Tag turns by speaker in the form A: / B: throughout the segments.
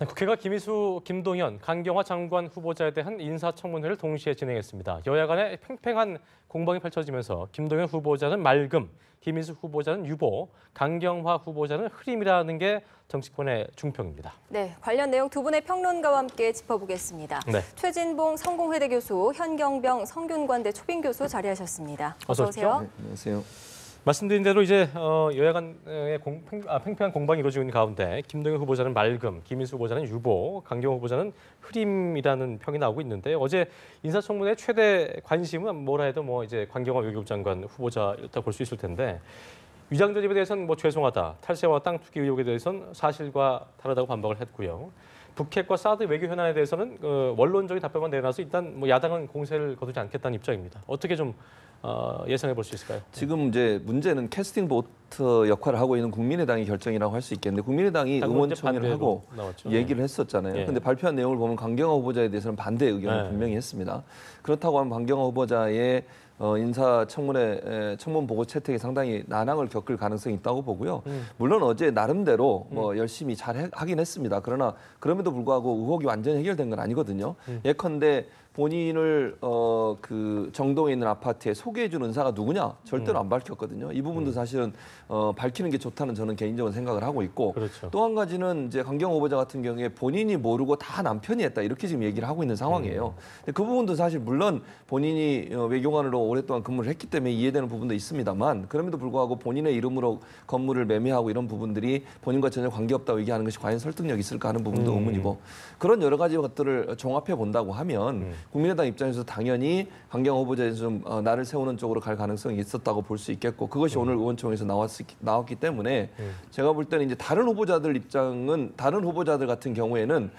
A: 국회가 김희수, 김동연, 강경화 장관 후보자에 대한 인사청문회를 동시에 진행했습니다. 여야 간의 팽팽한 공방이 펼쳐지면서 김동연 후보자는 맑음, 김희수 후보자는 유보, 강경화 후보자는 흐림이라는 게 정치권의 중평입니다.
B: 네, 관련 내용 두 분의 평론가와 함께 짚어보겠습니다.
A: 네.
B: 최진봉 성공회대 교수, 현경병 성균관대 초빙 교수 자리하셨습니다. 어서 오세요.
C: 네, 안녕하세요.
A: 말씀드린 대로 이제 여야 간의 팽팽한 공방이 이루어지고 있는 가운데 김동연 후보자는 맑음, 김희수 후보자는 유보, 강경화 후보자는 흐림이라는 평이 나오고 있는데 어제 인사청문회 최대 관심은 뭐라 해도 이제 강경화 외교부 장관 후보자였다 볼 수 있을 텐데 위장 전입에 대해서는 죄송하다, 탈세와 땅 투기 의혹에 대해서는 사실과 다르다고 반박을 했고요. 북핵과 사드 외교 현안에 대해서는 원론적인 답변만 내놔서 일단 야당은 공세를 거두지 않겠다는 입장입니다. 어떻게 좀 예상해 볼 수 있을까요?
C: 지금 이제 문제는 캐스팅 보트 역할을 하고 있는 국민의당의 결정이라고 할 수 있겠는데 국민의당이 의원총회를 하고
A: 나왔죠.
C: 얘기를 했었잖아요.
A: 예.
C: 근데 발표한 내용을 보면 강경화 후보자에 대해서는 반대 의견을 분명히 했습니다. 그렇다고 하면 강경화 후보자의 인사청문회 청문 보고 채택이 상당히 난항을 겪을 가능성이 있다고 보고요. 물론 어제 나름대로 열심히 잘 하긴 했습니다. 그러나 그럼에도 불구하고 의혹이 완전히 해결된 건 아니거든요. 예컨대 본인을 그 정동에 있는 아파트에 소개해준 은사가 누구냐 절대로 안 밝혔거든요. 이 부분도 사실은 밝히는 게 좋다는 저는 개인적으로 생각을 하고 있고
A: 그렇죠.
C: 또 한 가지는 이제 강경화 후보자 같은 경우에 본인이 모르고 다 남편이 했다 이렇게 지금 얘기를 하고 있는 상황이에요. 근데 그 부분도 사실 물론 본인이 외교관으로 오랫동안 근무를 했기 때문에 이해되는 부분도 있습니다만 그럼에도 불구하고 본인의 이름으로 건물을 매매하고 이런 부분들이 본인과 전혀 관계없다고 얘기하는 것이 과연 설득력이 있을까 하는 부분도 의문이고 그런 여러 가지 것들을 종합해 본다고 하면 국민의당 입장에서 당연히 강경화 후보자에서 좀 나를 세우는 쪽으로 갈 가능성이 있었다고 볼 수 있겠고 그것이 오늘 의원총회에서 나왔기 때문에 제가 볼 때는 이제 다른 후보자들 같은 경우에는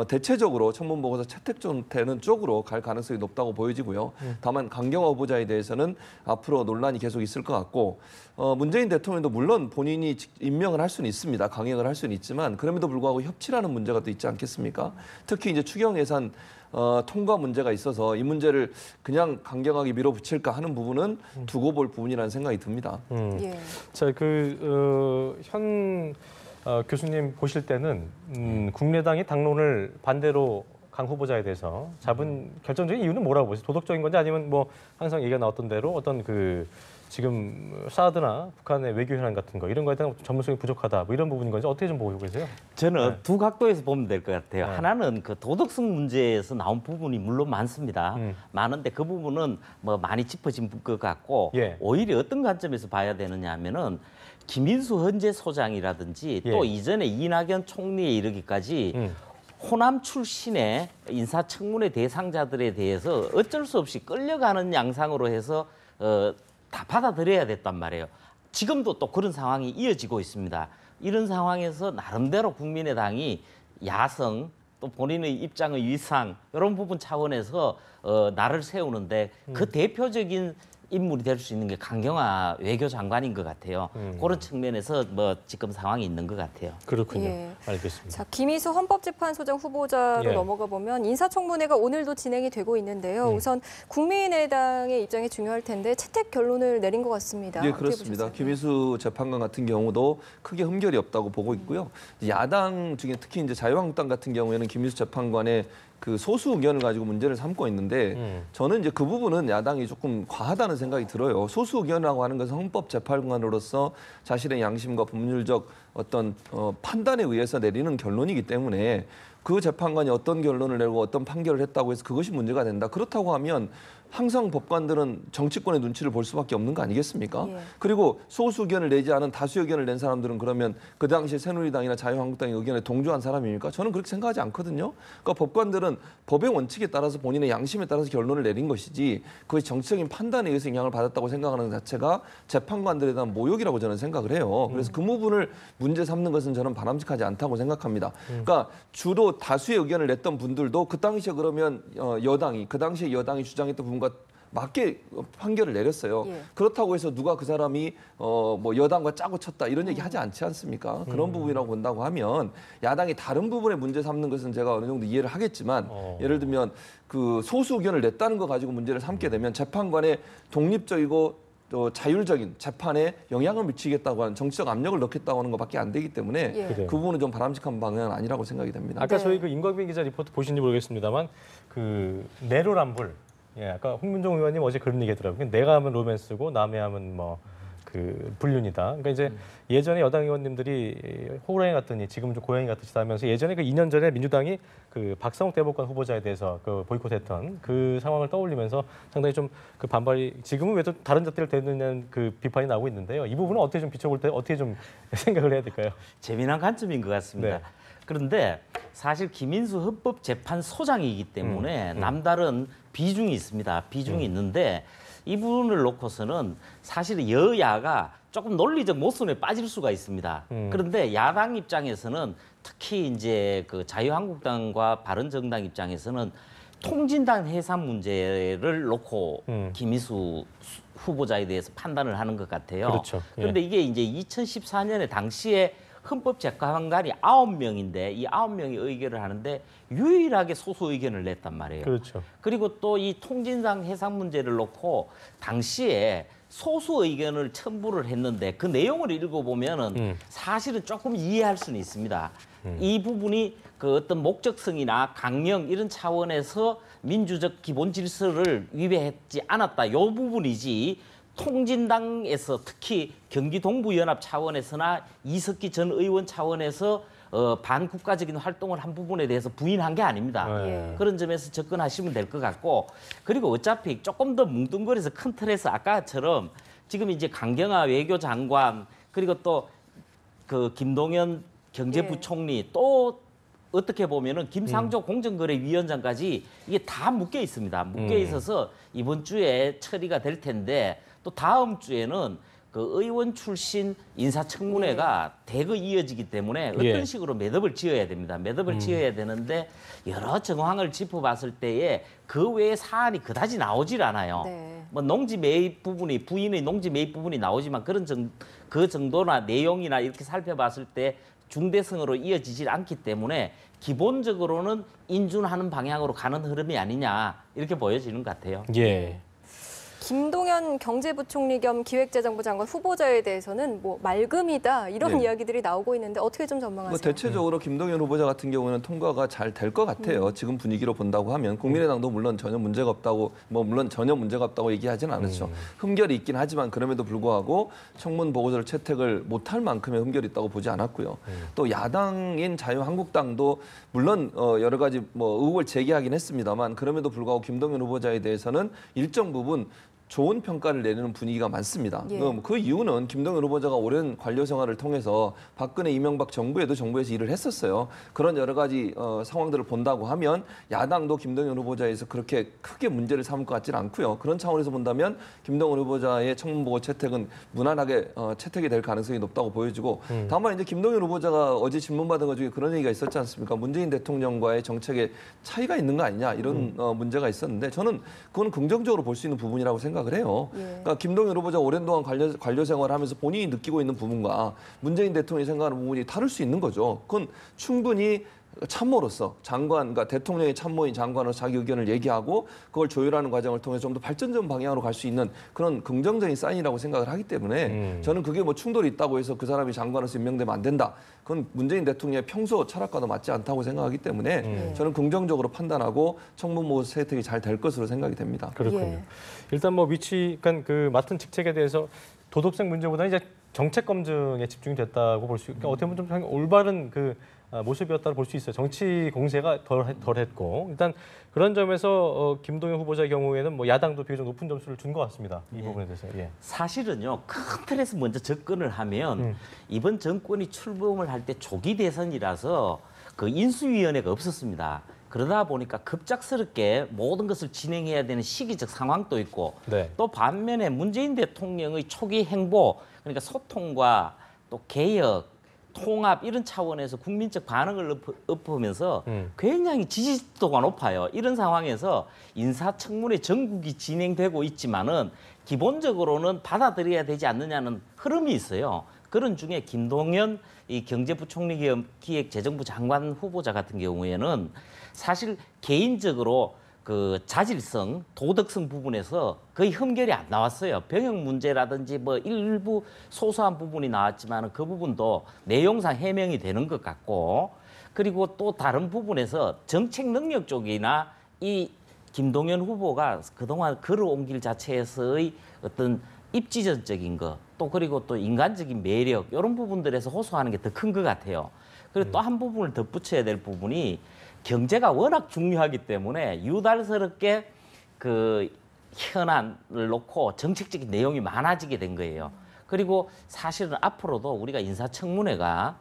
C: 대체적으로 청문 보고서 채택 되는 쪽으로 갈 가능성이 높다고 보여지고요. 다만 강경화 후보자에 대해서는 앞으로 논란이 계속 있을 것 같고 문재인 대통령도 물론 본인이 임명을 할 수는 있습니다. 강행을 할 수는 있지만 그럼에도 불구하고 협치라는 문제가 또 있지 않겠습니까? 특히 이제 추경 예산 통과 문제가 있어서 이 문제를 그냥 강경하게 밀어붙일까 하는 부분은 두고 볼 부분이라는 생각이 듭니다.
B: 예.
A: 자, 현 교수님 보실 때는 국민의당이 당론을 반대로 강 후보자에 대해서 잡은 결정적인 이유는 뭐라고 보세요? 도덕적인 건지 아니면 항상 얘기가 나왔던 대로 어떤 지금 사드나 북한의 외교 현안 같은 거 이런 거에 대한 전문성이 부족하다 이런 부분인 건지 어떻게 좀 보고 계세요?
D: 저는 두 각도에서 보면 될 것 같아요. 하나는 그 도덕성 문제에서 나온 부분이 물론 많습니다. 많은데 그 부분은 많이 짚어진 것 같고 오히려 어떤 관점에서 봐야 되느냐 하면은 김인수 헌재 소장이라든지 또 이전에 이낙연 총리에 이르기까지 호남 출신의 인사청문회 대상자들에 대해서 어쩔 수 없이 끌려가는 양상으로 해서 다 받아들여야 됐단 말이에요. 지금도 또 그런 상황이 이어지고 있습니다. 이런 상황에서 나름대로 국민의당이 야성 또 본인의 입장의 위상 이런 부분 차원에서 나를 세우는데 그 대표적인 인물이 될 수 있는 게 강경화 외교장관인 것 같아요. 그런 측면에서 지금 상황이 있는 것 같아요.
A: 그렇군요.
B: 예.
A: 알겠습니다.
B: 자, 김희수 헌법재판소장 후보자로 넘어가 보면 인사청문회가 오늘도 진행이 되고 있는데요. 우선 국민의당의 입장이 중요할 텐데 채택 결론을 내린 것 같습니다.
C: 네, 그렇습니다. 김희수 재판관 같은 경우도 크게 흠결이 없다고 보고 있고요. 야당 중에 특히 이제 자유한국당 같은 경우에는 김희수 재판관의 그 소수 의견을 가지고 문제를 삼고 있는데 저는 이제 그 부분은 야당이 조금 과하다는 생각이 들어요. 소수 의견이라고 하는 것은 헌법재판관으로서 자신의 양심과 법률적 어떤 판단에 의해서 내리는 결론이기 때문에 그 재판관이 어떤 결론을 내고 어떤 판결을 했다고 해서 그것이 문제가 된다. 그렇다고 하면 항상 법관들은 정치권의 눈치를 볼 수밖에 없는 거 아니겠습니까? 그리고 소수 의견을 내지 않은 다수 의견을 낸 사람들은 그러면 그 당시에 새누리당이나 자유한국당의 의견에 동조한 사람입니까? 저는 그렇게 생각하지 않거든요. 그러니까 법관들은 법의 원칙에 따라서 본인의 양심에 따라서 결론을 내린 것이지 그것이 정치적인 판단에 의해서 영향을 받았다고 생각하는 것 자체가 재판관들에 대한 모욕이라고 저는 생각을 해요. 그래서 그 부분을 문제 삼는 것은 저는 바람직하지 않다고 생각합니다. 그러니까 주로 다수의 의견을 냈던 분들도 그 당시에 그러면 그 당시에 여당이 주장했던 부분과 맞게 판결을 내렸어요. 그렇다고 해서 누가 그 사람이 여당과 짜고 쳤다 이런 얘기 하지 않지 않습니까? 그런 부분이라고 본다고 하면 야당이 다른 부분에 문제 삼는 것은 제가 어느 정도 이해를 하겠지만 예를 들면 그 소수 의견을 냈다는 거 가지고 문제를 삼게 되면 재판관의 독립적이고 또 자율적인 재판에 영향을 미치겠다고 하는 정치적 압력을 넣겠다고 하는 것밖에 안 되기 때문에
B: 예.
C: 그 부분은 좀 바람직한 방향은 아니라고 생각이 됩니다.
A: 아까
B: 네.
A: 저희 그 임광빈 기자 리포트 보신지 모르겠습니다만 그 내로남불. 예, 아까 홍문종 의원님 어제 그런 얘기했더라고요. 내가 하면 로맨스고 남의 하면 뭐 그 불륜이다. 그러니까 이제 예전에 여당 의원님들이 호랑이 같더니 지금은 좀 고양이 같으시다 하면서 예전에 그 2년 전에 민주당이 그 박성욱 대법관 후보자에 대해서 그 보이콧했던 그 상황을 떠올리면서 상당히 좀 그 반발이 지금은 왜 또 다른 잣대를 대느냐는 그 비판이 나오고 있는데요. 이 부분은 어떻게 좀 비춰볼 때 어떻게 좀 생각을 해야 될까요?
D: 재미난 관점인 것 같습니다.
A: 네.
D: 그런데 사실 김인수 헌법재판소장이기 때문에 남다른 비중이 있습니다. 비중이 있는데 이 부분을 놓고서는 사실 여야가 조금 논리적 모순에 빠질 수가 있습니다. 그런데 야당 입장에서는 특히 이제 그 자유한국당과 바른정당 입장에서는 통진당 해산 문제를 놓고 김인수 후보자에 대해서 판단을 하는 것 같아요.
A: 그렇죠. 예.
D: 그런데 이게 이제 2014년에 당시에 헌법재판관이 9명인데 이 9명이 의결을 하는데 유일하게 소수 의견을 냈단 말이에요.
A: 그렇죠.
D: 그리고 또 이 통진당 해상 문제를 놓고 당시에 소수 의견을 첨부를 했는데 그 내용을 읽어보면은 사실은 조금 이해할 수는 있습니다. 이 부분이 그 어떤 목적성이나 강령 이런 차원에서 민주적 기본 질서를 위배했지 않았다. 이 부분이지 통진당에서 특히 경기 동부연합 차원에서나 이석기 전 의원 차원에서 반국가적인 활동을 한 부분에 대해서 부인한 게 아닙니다.
B: 예.
D: 그런 점에서 접근하시면 될 것 같고 그리고 어차피 조금 더 뭉뚱그려서 큰 틀에서 아까처럼 지금 이제 강경화 외교장관 그리고 또 그 김동연 경제부총리 또 어떻게 보면은 김상조 공정거래위원장까지 이게 다 묶여 있습니다. 묶여 있어서 이번 주에 처리가 될 텐데 또 다음 주에는 그 의원 출신 인사청문회가 대거 이어지기 때문에 어떤
A: 예.
D: 식으로 매듭을 지어야 됩니다. 매듭을 지어야 되는데 여러 정황을 짚어봤을 때에 그 외의 사안이 그다지 나오질 않아요.
B: 네.
D: 뭐 농지 매입 부분이 부인의 농지 매입 부분이 나오지만 그 정도나 내용이나 이렇게 살펴봤을 때 중대성으로 이어지질 않기 때문에 기본적으로는 인준하는 방향으로 가는 흐름이 아니냐 이렇게 보여지는 것 같아요.
A: 예.
B: 김동연 경제부총리 겸 기획재정부 장관 후보자에 대해서는 뭐 맑음이다 이런
C: 네.
B: 이야기들이 나오고 있는데 어떻게 좀 전망하세요?
C: 뭐 대체적으로 김동연 후보자 같은 경우는 통과가 잘 될 것 같아요. 지금 분위기로 본다고 하면 국민의당도 물론 전혀 문제가 없다고 얘기하지는 않았죠. 흠결이 있긴 하지만 그럼에도 불구하고 청문 보고서를 채택을 못할 만큼의 흠결이 있다고 보지 않았고요. 또 야당인 자유한국당도 물론 여러 가지 뭐 의혹을 제기하긴 했습니다만 그럼에도 불구하고 김동연 후보자에 대해서는 일정 부분 좋은 평가를 내리는 분위기가 많습니다.
B: 예.
C: 그 이유는 김동연 후보자가 오랜 관료 생활을 통해서 박근혜, 이명박 정부에도 정부에서 일을 했었어요. 그런 여러 가지 상황들을 본다고 하면 야당도 김동연 후보자에서 그렇게 크게 문제를 삼을 것 같지는 않고요. 그런 차원에서 본다면 김동연 후보자의 청문보고 채택은 무난하게 채택이 될 가능성이 높다고 보여지고 다만 이제 김동연 후보자가 어제 질문받은 것 중에 그런 얘기가 있었지 않습니까? 문재인 대통령과의 정책에 차이가 있는 거 아니냐 이런 문제가 있었는데 저는 그건 긍정적으로 볼 수 있는 부분이라고 생각을 해요.
B: 예.
C: 그러니까 김동연 후보자 오랜 동안 관료 생활을 하면서 본인이 느끼고 있는 부분과 문재인 대통령이 생각하는 부분이 다를 수 있는 거죠. 그건 충분히 참모로서 그러니까 대통령의 참모인 장관으로서 자기 의견을 얘기하고 그걸 조율하는 과정을 통해서 좀 더 발전적 방향으로 갈 수 있는 그런 긍정적인 사인이라고 생각을 하기 때문에 저는 그게 뭐 충돌이 있다고 해서 그 사람이 장관으로서 임명되면 안 된다. 그건 문재인 대통령의 평소 철학과도 맞지 않다고 생각하기 때문에 저는 긍정적으로 판단하고 청문보 채택이 잘 될 것으로 생각이 됩니다.
A: 그렇군요.
B: 예.
A: 일단 뭐 그러니까 그 맡은 직책에 대해서 도덕성 문제보다는 이제 정책 검증에 집중이 됐다고 볼 수 있고 어떻게 보면 좀 올바른 그 모습이었다고 볼 수 있어요. 정치 공세가 덜했고 일단 그런 점에서 김동연 후보자의 경우에는 뭐 야당도 비교적 높은 점수를 준 것 같습니다. 이 부분에 대해서. 예.
D: 사실은요 큰 틀에서 먼저 접근을 하면 이번 정권이 출범을 할 때 조기 대선이라서 그 인수위원회가 없었습니다. 그러다 보니까 급작스럽게 모든 것을 진행해야 되는 시기적 상황도 있고
A: 네.
D: 또 반면에 문재인 대통령의 초기 행보 그러니까 소통과 또 개혁 통합 이런 차원에서 국민적 반응을 읊으면서 굉장히 지지도가 높아요. 이런 상황에서 인사청문회 전국이 진행되고 있지만은 기본적으로는 받아들여야 되지 않느냐는 흐름이 있어요. 그런 중에 김동연 이 경제부총리 기획재정부 장관 후보자 같은 경우에는 사실 개인적으로 그 자질성, 도덕성 부분에서 거의 흠결이 안 나왔어요. 병역 문제라든지 뭐 일부 소소한 부분이 나왔지만 그 부분도 내용상 해명이 되는 것 같고, 그리고 또 다른 부분에서 정책 능력 쪽이나 이 김동연 후보가 그동안 걸어온 길 자체에서의 어떤 입지전적인 것, 또 그리고 또 인간적인 매력, 이런 부분들에서 호소하는 게 더 큰 것 같아요. 그리고 또 한 부분을 덧붙여야 될 부분이 경제가 워낙 중요하기 때문에 유달스럽게 그 현안을 놓고 정책적인 내용이 많아지게 된 거예요. 그리고 사실은 앞으로도 우리가 인사청문회가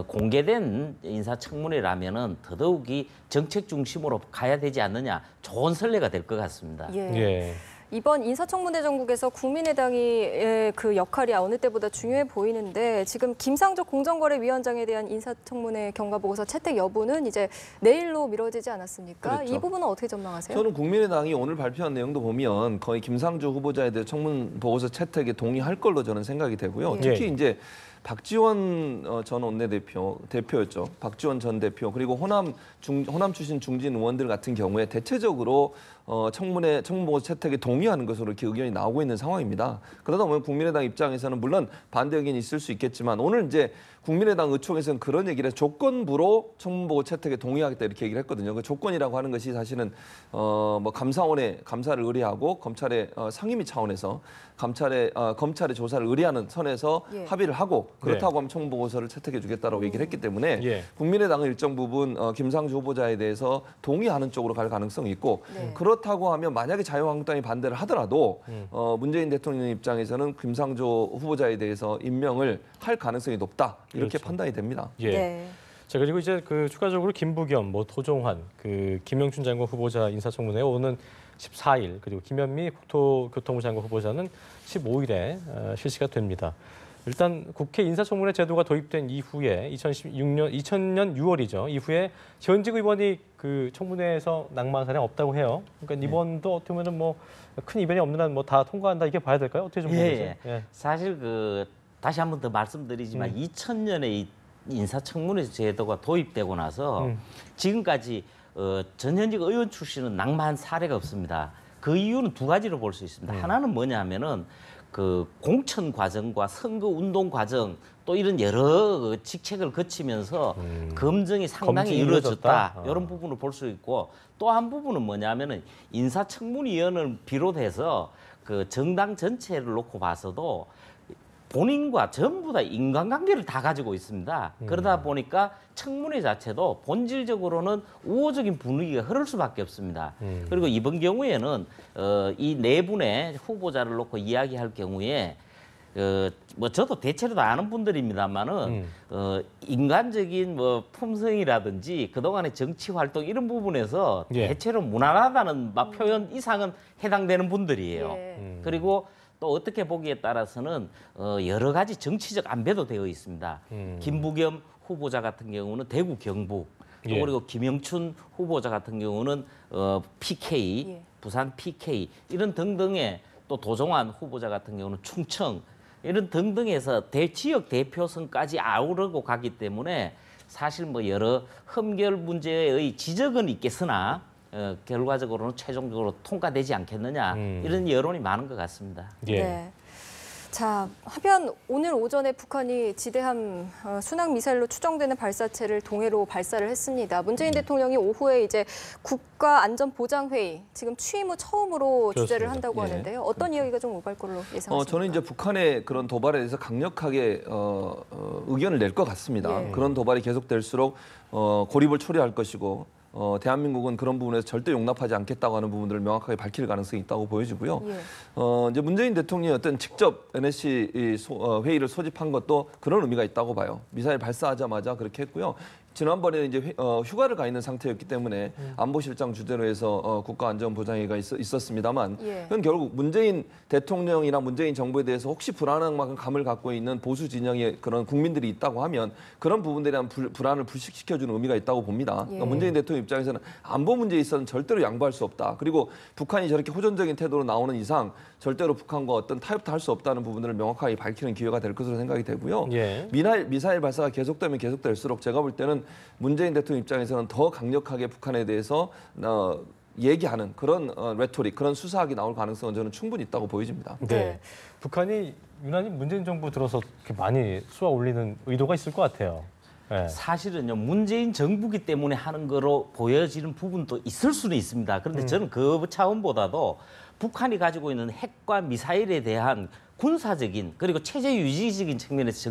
D: 공개된 인사청문회라면은 더더욱이 정책 중심으로 가야 되지 않느냐, 좋은 선례가 될 것 같습니다.
B: 예.
A: 예.
B: 이번 인사청문회 전국에서 국민의당이 그 역할이 어느 때보다 중요해 보이는데 지금 김상조 공정거래위원장에 대한 인사청문회 경과보고서 채택 여부는 이제 내일로 미뤄지지 않았습니까?
C: 그렇죠.
B: 이 부분은 어떻게 전망하세요?
C: 저는 국민의당이 오늘 발표한 내용도 보면 거의 김상조 후보자에 대해 청문 보고서 채택에 동의할 걸로 저는 생각이 되고요.
B: 예.
C: 특히 이제 박지원 전 대표였죠. 박지원 전 대표 그리고 호남 출신 중진 의원들 같은 경우에 대체적으로 청문 보고서 채택에 동의하는 것으로 이렇게 의견이 나오고 있는 상황입니다. 그러다 보면 국민의당 입장에서는 물론 반대 의견이 있을 수 있겠지만 오늘 이제 국민의당 의총에서는 그런 얘기를 해서 조건부로 청문 보고 채택에 동의하겠다 이렇게 얘기를 했거든요. 그 조건이라고 하는 것이 사실은 뭐 감사원에 감사를 의뢰하고 검찰의 상임위 차원에서 검찰의 조사를 의뢰하는 선에서
B: 예.
C: 합의를 하고 그렇다고
A: 네.
C: 하면 청문 보고서를 채택해 주겠다라고 얘기를 했기 때문에
A: 예.
C: 국민의당은 일정 부분 김상조 후보자에 대해서 동의하는 쪽으로 갈 가능성이 있고
B: 네.
C: 그렇다고 하면 만약에 자유한국당이 반대를 하더라도 문재인 대통령 입장에서는 김상조 후보자에 대해서 임명을 할 가능성이 높다 이렇게
A: 그렇죠.
C: 판단이 됩니다.
A: 예.
B: 네.
A: 자, 그리고 이제 그 추가적으로 김부겸, 뭐 도종환, 그 김영춘 장관 후보자 인사청문회 오는 14일, 그리고 김현미 국토교통부 장관 후보자는 15일에 실시가 됩니다. 일단 국회 인사청문회 제도가 도입된 이후에 2000년 6월이죠. 이후에 현직 의원이 그 청문회에서 낙마한 사례는 없다고 해요. 그러니까 이번도 어떻게 보면 뭐 큰 이변이 없는 한 뭐 다 통과한다 이렇게 봐야 될까요? 어떻게 좀 보세요?
D: 예. 사실 그 다시 한 번 더 말씀드리지만 2000년에 이 인사청문회 제도가 도입되고 나서 지금까지 전현직 의원 출신은 낙마한 사례가 없습니다. 그 이유는 두 가지로 볼 수 있습니다. 하나는 뭐냐 하면은 그 공천 과정과 선거 운동 과정 또 이런 여러 직책을 거치면서 검증이 상당히
A: 검증이
D: 이루어졌다.
A: 이루어졌다.
D: 이런 부분을 볼 수 있고 또 한 부분은 뭐냐면은 인사청문위원을 비롯해서 그 정당 전체를 놓고 봐서도 본인과 전부 다 인간관계를 다 가지고 있습니다. 그러다 보니까 청문회 자체도 본질적으로는 우호적인 분위기가 흐를 수밖에 없습니다. 그리고 이번 경우에는 이 네 분의 후보자를 놓고 이야기할 경우에 뭐 저도 대체로 다 아는 분들입니다만은 인간적인 뭐 품성이라든지 그동안의 정치 활동 이런 부분에서
A: 예.
D: 대체로 무난하다는 표현 이상은 해당되는 분들이에요.
B: 예.
D: 그리고 또 어떻게 보기에 따라서는 여러 가지 정치적 안배도 되어 있습니다. 김부겸 후보자 같은 경우는 대구 경북, 또
A: 예.
D: 그리고 김영춘 후보자 같은 경우는 PK,
B: 예.
D: 부산 PK 이런 등등의 또 도종환 후보자 같은 경우는 충청 이런 등등에서 지역 대표성까지 아우르고 가기 때문에 사실 뭐 여러 흠결 문제의 지적은 있겠으나 결과적으로는 최종적으로 통과되지 않겠느냐 이런 여론이 많은 것 같습니다.
A: 예.
B: 네. 자, 한편 오늘 오전에 북한이 지대함 순항 미사일로 추정되는 발사체를 동해로 발사를 했습니다. 문재인 대통령이 오후에 이제 국가안전보장회의 지금 취임 후 처음으로 주재를
A: 그렇습니다.
B: 한다고
C: 예.
B: 하는데요. 어떤 이야기가 좀 오갈 걸로 예상하십니까?
C: 저는 이제 북한의 그런 도발에 대해서 강력하게 의견을 낼 것 같습니다.
B: 예.
C: 그런 도발이 계속될수록 고립을 초래할 것이고 대한민국은 그런 부분에서 절대 용납하지 않겠다고 하는 부분들을 명확하게 밝힐 가능성이 있다고 보여지고요.
B: 예.
C: 이제 문재인 대통령이 어떤 직접 NSC 회의를 소집한 것도 그런 의미가 있다고 봐요. 미사일 발사하자마자 그렇게 했고요. 지난번에 이제 휴가를 가 있는 상태였기 때문에 안보실장 주재로 해서 국가안전보장회의가 있었습니다만
B: 예.
C: 그건 결국 문재인 대통령이나 문재인 정부에 대해서 혹시 불안한 만큼 감을 갖고 있는 보수 진영의 그런 국민들이 있다고 하면 그런 부분들에 대한 불안을 불식시켜주는 의미가 있다고 봅니다. 그러니까
B: 예.
C: 문재인 대통령 입장에서는 안보 문제에 있어서는 절대로 양보할 수 없다. 그리고 북한이 저렇게 호전적인 태도로 나오는 이상 절대로 북한과 어떤 타협도 할 수 없다는 부분들을 명확하게 밝히는 기회가 될 것으로 생각이 되고요.
A: 예.
C: 미사일 발사가 계속되면 계속될수록 제가 볼 때는 문재인 대통령 입장에서는 더 강력하게 북한에 대해서 얘기하는 그런 레토릭, 그런 수사학이 나올 가능성은 저는 충분히 있다고 보여집니다.
A: 네. 북한이 유난히 문재인 정부 들어서 이렇게 많이 쏘아 올리는 의도가 있을 것 같아요. 네.
D: 사실은요, 문재인 정부기 때문에 하는 거로 보여지는 부분도 있을 수는 있습니다. 그런데 저는 그 차원보다도 북한이 가지고 있는 핵과 미사일에 대한 군사적인 그리고 체제 유지적인 측면에서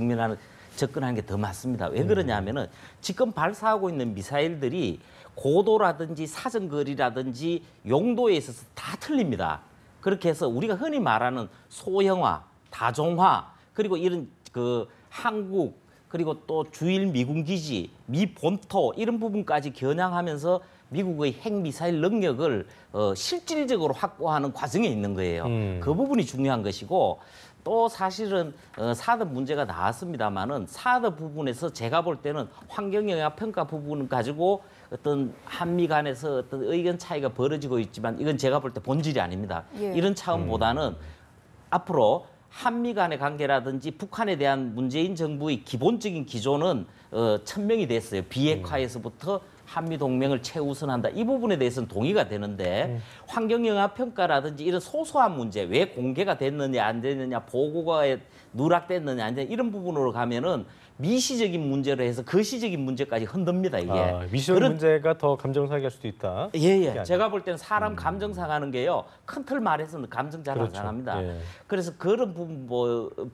D: 접근하는 게 더 맞습니다. 왜 그러냐면은 지금 발사하고 있는 미사일들이 고도라든지 사정거리라든지 용도에 있어서 다 틀립니다. 그렇게 해서 우리가 흔히 말하는 소형화, 다종화, 그리고 이런 그 한국 그리고 또 주일 미군 기지, 미 본토 이런 부분까지 겨냥하면서 미국의 핵미사일 능력을 실질적으로 확보하는 과정에 있는 거예요. 그 부분이 중요한 것이고 또 사실은 사드 문제가 나왔습니다마는 사드 부분에서 제가 볼 때는 환경영향평가 부분을 가지고 어떤 한미 간에서 어떤 의견 차이가 벌어지고 있지만 이건 제가 볼 때 본질이 아닙니다.
B: 예.
D: 이런 차원보다는 앞으로 한미 간의 관계라든지 북한에 대한 문재인 정부의 기본적인 기조는 천명이 됐어요. 비핵화에서부터 한미 동맹을 최우선한다. 이 부분에 대해서는 동의가 되는데 환경영향평가라든지 이런 소소한 문제, 왜 공개가 됐느냐 안 됐느냐, 보고가 누락됐느냐 안 됐느냐 이런 부분으로 가면은 미시적인 문제로 해서 거시적인 문제까지 흔듭니다. 이게.
A: 미시적 문제가 더 감정 상할 수도 있다.
D: 예. 제가 볼 때는 사람 감정 상하는 게요. 큰 틀 말해서는 감정 잘 안 상합니다.
A: 예.
D: 그래서 그런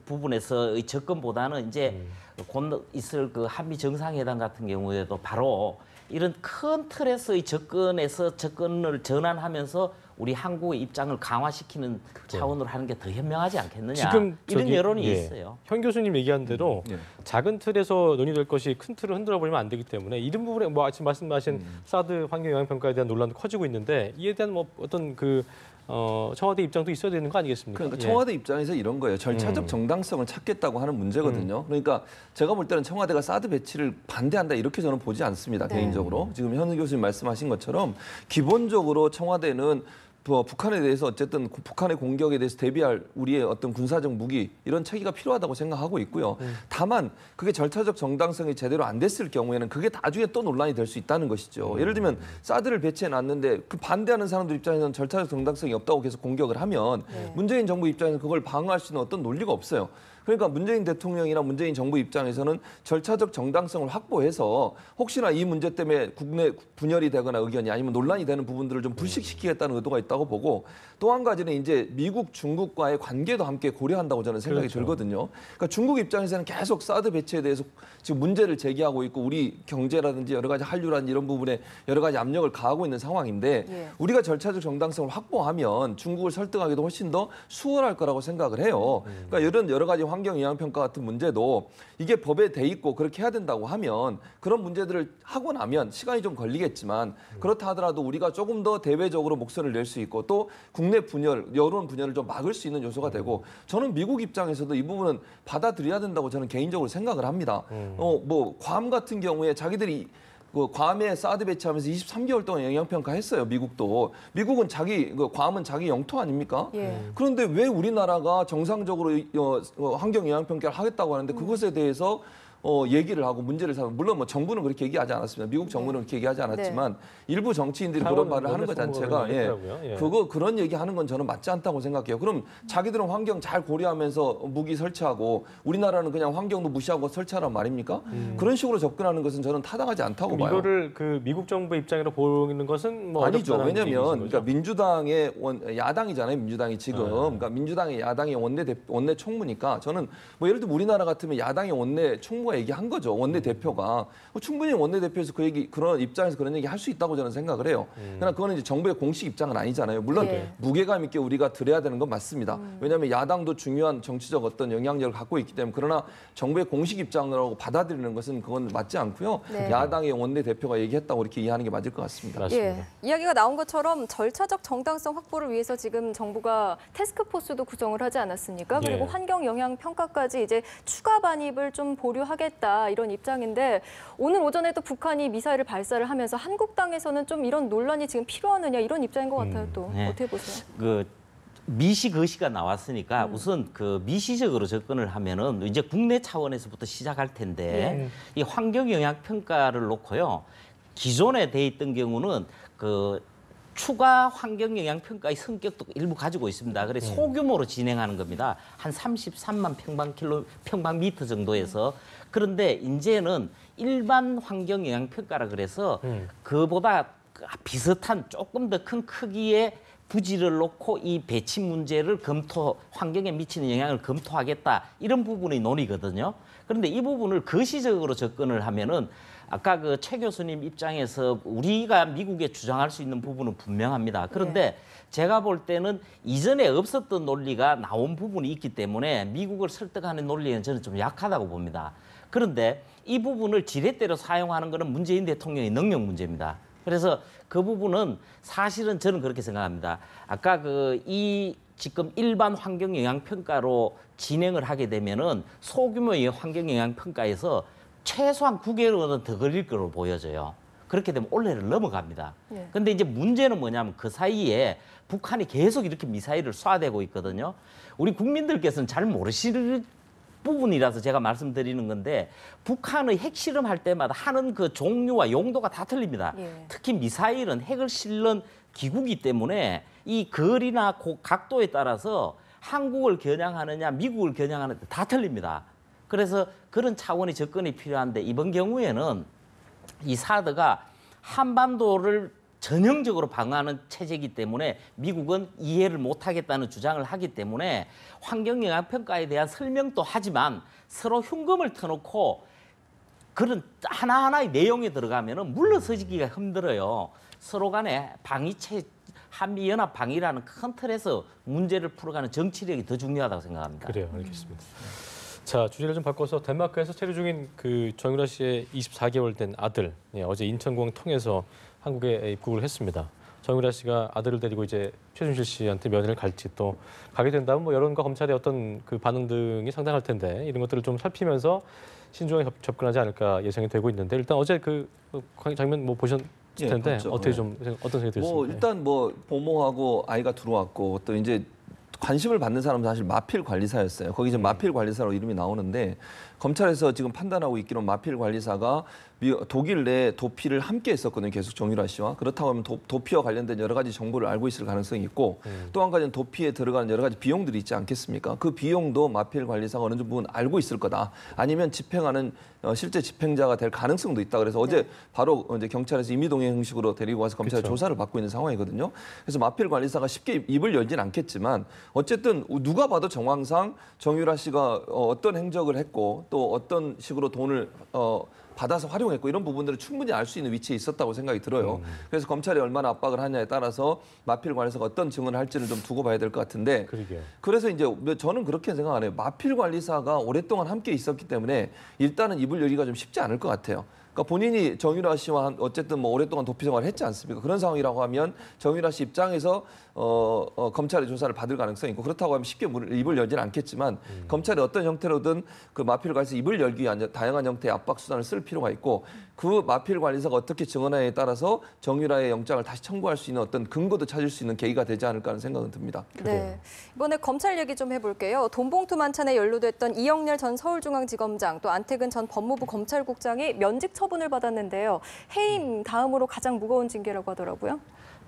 D: 부분에서의 접근보다는 이제 곧 있을 그 한미 정상회담 같은 경우에도 바로 이런 큰 틀에서의 접근을 전환하면서 우리 한국의 입장을 강화시키는 차원으로 하는 게 더 현명하지 않겠느냐.
A: 지금
D: 이런 여론이
A: 예.
D: 있어요.
A: 현 교수님 얘기한 대로 작은 틀에서 논의될 것이 큰 틀을 흔들어 버리면 안 되기 때문에 이런 부분에 뭐 지금 말씀하신 사드 환경 영향 평가에 대한 논란도 커지고 있는데 이에 대한 뭐 어떤 그 청와대 입장도 있어야 되는 거 아니겠습니까?
C: 그러니까 청와대 입장에서 이런 거예요. 절차적 정당성을 찾겠다고 하는 문제거든요. 그러니까 제가 볼 때는 청와대가 사드 배치를 반대한다 이렇게 저는 보지 않습니다. 개인적으로. 지금 현 교수님 말씀하신 것처럼 기본적으로 청와대는 북한에 대해서 어쨌든 북한의 공격에 대해서 대비할 우리의 어떤 군사적 무기 이런 체계가 필요하다고 생각하고 있고요. 다만 그게 절차적 정당성이 제대로 안 됐을 경우에는 그게 나중에 또 논란이 될 수 있다는 것이죠. 예를 들면 사드를 배치해 놨는데 그 반대하는 사람들 입장에서는 절차적 정당성이 없다고 계속 공격을 하면 문재인 정부 입장에서는 그걸 방어할 수 있는 어떤 논리가 없어요. 그러니까 문재인 대통령이나 문재인 정부 입장에서는 절차적 정당성을 확보해서 혹시나 이 문제 때문에 국내 분열이 되거나 의견이 아니면 논란이 되는 부분들을 좀 불식시키겠다는 의도가 있다고 보고 또 한 가지는 이제 미국, 중국과의 관계도 함께 고려한다고 저는 생각이 들거든요. 그러니까 중국 입장에서는 계속 사드 배치에 대해서 지금 문제를 제기하고 있고 우리 경제라든지 여러 가지 한류라든지 이런 부분에 여러 가지 압력을 가하고 있는 상황인데 우리가 절차적 정당성을 확보하면 중국을 설득하기도 훨씬 더 수월할 거라고 생각을 해요. 그러니까 이런 여러 가지 환경 영향 평가 같은 문제도 이게 법에 돼 있고 그렇게 해야 된다고 하면 그런 문제들을 하고 나면 시간이 좀 걸리겠지만 그렇다 하더라도 우리가 조금 더 대외적으로 목소리를 낼 수 있고 또 국내 분열, 여론 분열을 좀 막을 수 있는 요소가 되고 저는 미국 입장에서도 이 부분은 받아들여야 된다고 저는 개인적으로 생각을 합니다. 뭐 괌 같은 경우에 자기들이 그 괌에 사드 배치하면서 23개월 동안 영향평가했어요. 미국도. 미국은 괌은 자기 영토 아닙니까? 그런데 왜 우리나라가 정상적으로 환경 영향평가를 하겠다고 하는데 그것에 대해서 얘기를 하고 문제를 삼는 물론 뭐 정부는 그렇게 얘기하지 않았습니다. 미국 정부는 그렇게 얘기하지 않았지만 일부 정치인들이 그런 말을 하는 것 자체가 그런 얘기하는 건 저는 맞지 않다고 생각해요. 그럼 자기들은 환경 잘 고려하면서 무기 설치하고 우리나라는 그냥 환경도 무시하고 설치하란 말입니까? 그런 식으로 접근하는 것은 저는 타당하지 않다고 봐요.
A: 이거를 그 미국 정부 입장으로 보는 것은 뭐
C: 아니죠. 왜냐하면 그러니까 민주당의 야당이잖아요. 민주당이 지금 그러니까 민주당의 야당의 원내 총무니까 저는 뭐 예를 들면 우리나라 같으면 야당의 원내 총무가 얘기한 거죠. 원내 대표가 충분히 원내 대표에서 그런 입장에서 그런 얘기 할 수 있다고 저는 생각을 해요. 그러나 그거는 이제 정부의 공식 입장은 아니잖아요. 물론 무게감 있게 우리가 들어야 되는 건 맞습니다. 왜냐하면 야당도 중요한 정치적 어떤 영향력을 갖고 있기 때문에 그러나 정부의 공식 입장으로 받아들이는 것은 그건 맞지 않고요. 야당의 원내 대표가 얘기했다고 이렇게 이해하는 게 맞을 것 같습니다.
A: 맞습니다.
B: 이야기가 나온 것처럼 절차적 정당성 확보를 위해서 지금 정부가 태스크포스도 구성을 하지 않았습니까? 그리고 환경 영향 평가까지 이제 추가 반입을 좀 보류하겠다 이런 입장인데 오늘 오전에도 북한이 미사일을 발사를 하면서 한국당에서는 좀 이런 논란이 지금 필요하느냐 이런 입장인 것 같아요. 또 어떻게 보세요?
D: 미시 거시가 나왔으니까 우선 그 미시적으로 접근을 하면은 이제 국내 차원에서부터 시작할 텐데 이 환경 영향 평가를 놓고요. 기존에 돼 있던 경우는 그 추가 환경 영향 평가의 성격도 일부 가지고 있습니다. 그래서 소규모로 진행하는 겁니다. 한 33만 평방미터 정도에서. 그런데 이제는 일반 환경 영향 평가라 그래서 그보다 비슷한 조금 더 큰 크기의 부지를 놓고 이 배치 문제를 환경에 미치는 영향을 검토하겠다. 이런 부분의 논의거든요. 그런데 이 부분을 거시적으로 접근을 하면은 아까 그 최 교수님 입장에서 우리가 미국에 주장할 수 있는 부분은 분명합니다. 그런데 제가 볼 때는 이전에 없었던 논리가 나온 부분이 있기 때문에 미국을 설득하는 논리는 저는 좀 약하다고 봅니다. 그런데 이 부분을 지렛대로 사용하는 것은 문재인 대통령의 능력 문제입니다. 그래서 그 부분은 사실은 저는 그렇게 생각합니다. 아까 지금 일반 환경 영향 평가로 진행을 하게 되면은 소규모의 환경 영향 평가에서 최소한 9개월은 더 걸릴 거로 보여져요. 그렇게 되면 올해를 넘어갑니다. 그런데 이제 문제는 뭐냐면 그 사이에 북한이 계속 이렇게 미사일을 쏴대고 있거든요. 우리 국민들께서는 잘 모르시는 부분이라서 제가 말씀드리는 건데 북한의 핵실험할 때마다 하는 그 종류와 용도가 다 틀립니다. 특히 미사일은 핵을 실는 기구이기 때문에 이 거리나 각도에 따라서 한국을 겨냥하느냐 미국을 겨냥하느냐 다 틀립니다. 그래서 그런 차원의 접근이 필요한데 이번 경우에는 이 사드가 한반도를 전형적으로 방어하는 체제이기 때문에 미국은 이해를 못하겠다는 주장을 하기 때문에 환경영향평가에 대한 설명도 하지만 서로 흉금을 터놓고 그런 하나하나의 내용에 들어가면 물러서기가 힘들어요. 서로 간에 한미연합 방위라는 큰 틀에서 문제를 풀어가는 정치력이 더 중요하다고 생각합니다.
A: 그래요, 알겠습니다. 자, 주제를 좀 바꿔서 덴마크에서 체류 중인 그 정유라 씨의 24개월 된 아들 어제 인천공항 통해서 한국에 입국을 했습니다. 정유라 씨가 아들을 데리고 이제 최순실 씨한테 면회를 갈지 또 가게 된다면 뭐 여론과 검찰의 어떤 그 반응 등이 상당할 텐데 이런 것들을 좀 살피면서 신중하게 접근하지 않을까 예상이 되고 있는데 일단 어제 그 장면 뭐 보셨을 텐데 어떻게 좀 어떤 생각이 드셨습니까?
C: 뭐 일단 뭐 보모하고 아이가 들어왔고 또 이제 관심을 받는 사람은 사실 마필 관리사였어요. 거기 이제 마필 관리사로 이름이 나오는데 검찰에서 지금 판단하고 있기로는 마필 관리사가 독일 내 도피를 함께 했었거든요. 계속 정유라 씨와. 그렇다고 하면 도피와 관련된 여러 가지 정보를 알고 있을 가능성이 있고 또 한 가지는 도피에 들어가는 여러 가지 비용들이 있지 않겠습니까? 그 비용도 마필 관리사가 어느 부분 알고 있을 거다. 아니면 집행하는 실제 집행자가 될 가능성도 있다. 그래서 어제 바로 이제 경찰에서 임의동행 형식으로 데리고 와서 검찰 조사를 받고 있는 상황이거든요. 그래서 마필 관리사가 쉽게 입을 열진 않겠지만 어쨌든 누가 봐도 정황상 정유라 씨가 어떤 행적을 했고 또 어떤 식으로 돈을 받아서 활용했고 이런 부분들을 충분히 알 수 있는 위치에 있었다고 생각이 들어요. 그래서 검찰이 얼마나 압박을 하냐에 따라서 마필 관리사가 어떤 증언을 할지를 좀 두고 봐야 될 것 같은데 그래서 이제 저는 그렇게 생각 안 해요. 마필 관리사가 오랫동안 함께 있었기 때문에 일단은 입을 열기가 좀 쉽지 않을 것 같아요. 그러니까 본인이 정유라 씨와 어쨌든 뭐 오랫동안 도피 생활을 했지 않습니까? 그런 상황이라고 하면 정유라 씨 입장에서 검찰의 조사를 받을 가능성이 있고 그렇다고 하면 쉽게 입을 열지는 않겠지만 검찰이 어떤 형태로든 그 마필 관리사 입을 열기 위한 다양한 형태의 압박 수단을 쓸 필요가 있고 그 마필 관리사가 어떻게 증언하냐에 따라서 정유라의 영장을 다시 청구할 수 있는 어떤 근거도 찾을 수 있는 계기가 되지 않을까 하는 생각은 듭니다.
B: 네, 이번에 검찰 얘기 좀 해볼게요. 돈봉투 만찬에 연루됐던 이영렬 전 서울중앙지검장 또 안태근 전 법무부 검찰국장이 면직 처분을 받았는데요. 해임 다음으로 가장 무거운 징계라고 하더라고요.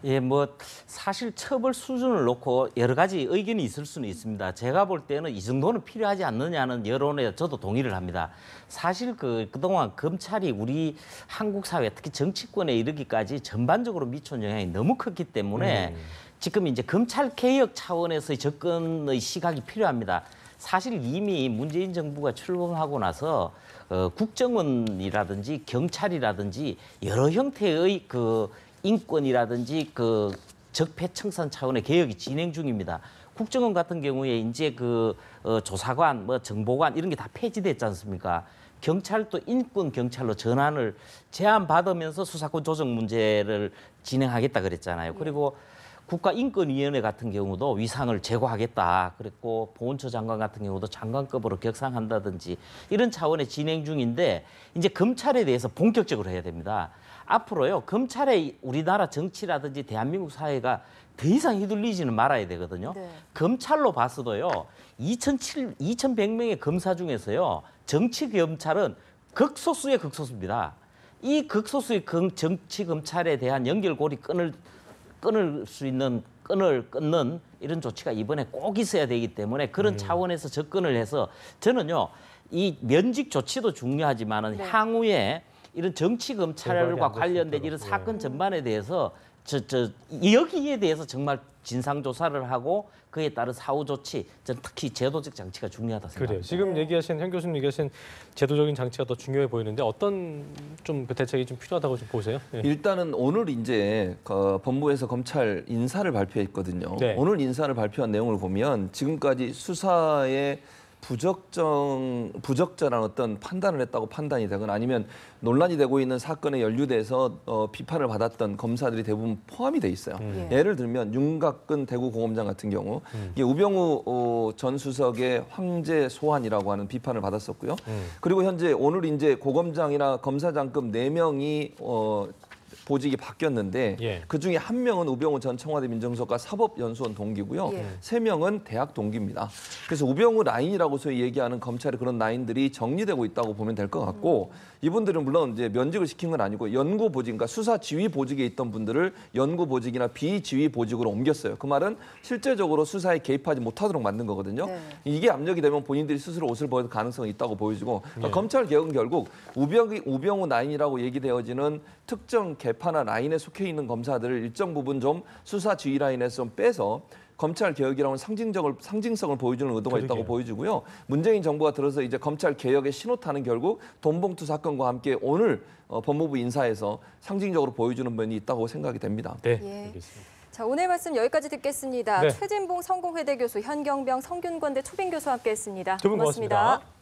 D: 예, 뭐 사실 처벌 수준을 놓고 여러 가지 의견이 있을 수는 있습니다. 제가 볼 때는 이 정도는 필요하지 않느냐는 여론에 저도 동의를 합니다. 사실 그동안 검찰이 우리 한국 사회 특히 정치권에 이르기까지 전반적으로 미친 영향이 너무 컸기 때문에 지금 이제 검찰 개혁 차원에서의 접근의 시각이 필요합니다. 사실 이미 문재인 정부가 출범하고 나서 국정원이라든지 경찰이라든지 여러 형태의 인권이라든지 적폐청산 차원의 개혁이 진행 중입니다. 국정원 같은 경우에 이제 조사관, 정보관 이런 게 다 폐지됐지 않습니까? 경찰도 인권 경찰로 전환을 제안받으면서 수사권 조정 문제를 진행하겠다 그랬잖아요. 그리고 국가인권위원회 같은 경우도 위상을 제고하겠다. 그랬고 보훈처 장관 같은 경우도 장관급으로 격상한다든지 이런 차원의 진행 중인데 이제 검찰에 대해서 본격적으로 해야 됩니다. 앞으로요 검찰의 우리나라 정치라든지 대한민국 사회가 더 이상 휘둘리지는 말아야 되거든요. 네. 검찰로 봤어도요 2,100명의 검사 중에서요 정치 검찰은 극소수의 극소수입니다. 이 극소수의 정치 검찰에 대한 연결고리 끊을 수 있는 끈을 끊는 이런 조치가 이번에 꼭 있어야 되기 때문에 그런 차원에서 접근을 해서 저는요 이 면직 조치도 중요하지만은
B: 네.
D: 향후에 이런 정치 검찰과 관련된 이런 사건 전반에 대해서 여기에 대해서 정말 진상 조사를 하고 그에 따른 사후 조치, 저는 특히 제도적 장치가 중요하다 생각합니다.
A: 그래요. 지금 얘기하신 현 교수님 얘기하신 제도적인 장치가 더 중요해 보이는데 어떤 좀 대책이 좀 필요하다고 좀 보세요? 예.
C: 일단은 오늘 이제 법무부에서 검찰 인사를 발표했거든요.
A: 네.
C: 오늘 인사를 발표한 내용을 보면 지금까지 수사에 부적절한 어떤 판단을 했다고 판단이 되거나 아니면 논란이 되고 있는 사건에 연루돼서 비판을 받았던 검사들이 대부분 포함이 돼 있어요. 예를 들면 윤곽근 대구고검장 같은 경우 이게 우병우 전 수석의 황제 소환이라고 하는 비판을 받았었고요. 그리고 현재 오늘 이제 고검장이나 검사장급 4명이 보직이 바뀌었는데
A: 예.
C: 그중에 1명은 우병우 전 청와대 민정수석과 사법연수원 동기고요.
B: 예.
C: 3명은 대학 동기입니다. 그래서 우병우 라인이라고 소위 얘기하는 검찰의 그런 라인들이 정리되고 있다고 보면 될 것 같고 이분들은 물론 이제 면직을 시킨 건 아니고 연구 보직, 그러니까 수사 지휘 보직에 있던 분들을 연구 보직이나 비지휘 보직으로 옮겼어요. 그 말은 실제적으로 수사에 개입하지 못하도록 만든 거거든요.
B: 네.
C: 이게 압력이 되면 본인들이 스스로 옷을 벗을 가능성이 있다고 보여지고 그러니까 검찰 개혁은 결국 우병우 라인이라고 얘기되어지는 특정 개파나 라인에 속해 있는 검사들을 일정 부분 좀 수사 지휘 라인에서 좀 빼서 검찰 개혁이라는 상징성을 보여주는 의도가
A: 그러게요.
C: 있다고 보여지고요. 문재인 정부가 들어서 이제 검찰 개혁의 신호탄은 결국 돈봉투 사건과 함께 오늘 법무부 인사에서 상징적으로 보여주는 면이 있다고 생각이 됩니다.
A: 네,
B: 예.
A: 알겠습니다.
B: 자, 오늘 말씀 여기까지 듣겠습니다.
A: 네.
B: 최진봉 성공회대 교수, 현경병, 성균관대 초빙 교수와 함께했습니다.
A: 두 분 고맙습니다.